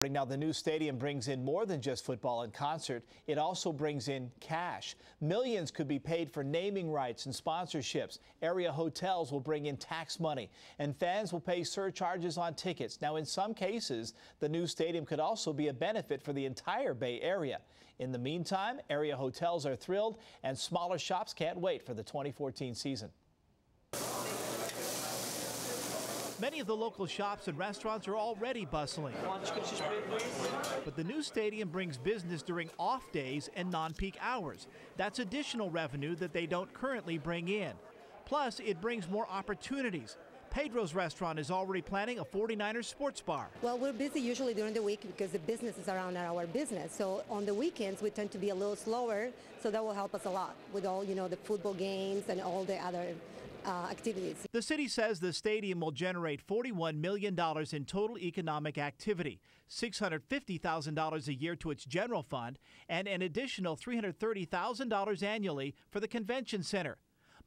Now, the new stadium brings in more than just football and concert. It also brings in cash. Millions could be paid for naming rights and sponsorships. Area hotels will bring in tax money, and fans will pay surcharges on tickets. Now, in some cases, the new stadium could also be a benefit for the entire Bay Area. In the meantime, area hotels are thrilled, and smaller shops can't wait for the 2014 season. Many of the local shops and restaurants are already bustling. But the new stadium brings business during off days and non-peak hours. That's additional revenue that they don't currently bring in. Plus, it brings more opportunities. Pedro's restaurant is already planning a 49ers sports bar. Well, we're busy usually during the week because the business is around our business. So on the weekends, we tend to be a little slower. So that will help us a lot with all, the football games and all the other activities. The city says the stadium will generate $41 million in total economic activity, $650,000 a year to its general fund, and an additional $330,000 annually for the convention center.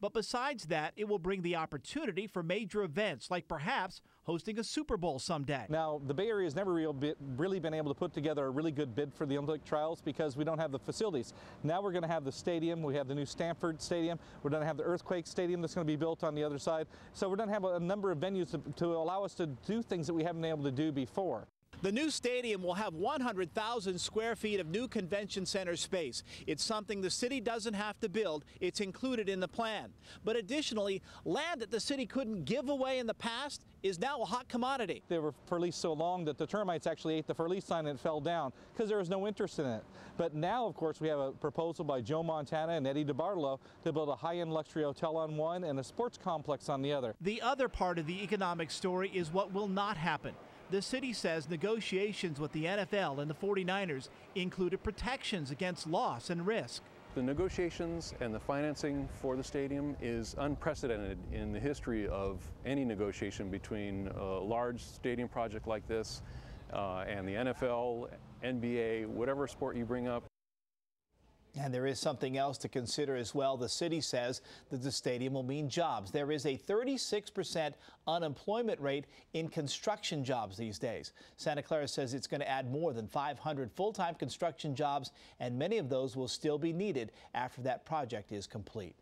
But besides that, it will bring the opportunity for major events, like perhaps hosting a Super Bowl someday. Now, the Bay Area has never really been able to put together a really good bid for the Olympic trials because we don't have the facilities. Now we're going to have the stadium. We have the new Stanford Stadium. We're going to have the Earthquake Stadium that's going to be built on the other side. So we're going to have a number of venues to allow us to do things that we haven't been able to do before. The new stadium will have 100,000 square feet of new convention center space. It's something the city doesn't have to build. It's included in the plan. But additionally, land that the city couldn't give away in the past is now a hot commodity. They were for lease so long that the termites actually ate the for lease sign and it fell down because there was no interest in it. But now, of course, we have a proposal by Joe Montana and Eddie DeBartolo to build a high-end luxury hotel on one and a sports complex on the other. The other part of the economic story is what will not happen. The city says negotiations with the NFL and the 49ers included protections against loss and risk. The negotiations and the financing for the stadium is unprecedented in the history of any negotiation between a large stadium project like this and the NFL, NBA, whatever sport you bring up. And there is something else to consider as well. The city says that the stadium will mean jobs. There is a 36% unemployment rate in construction jobs these days. Santa Clara says it's going to add more than 500 full-time construction jobs, and many of those will still be needed after that project is complete.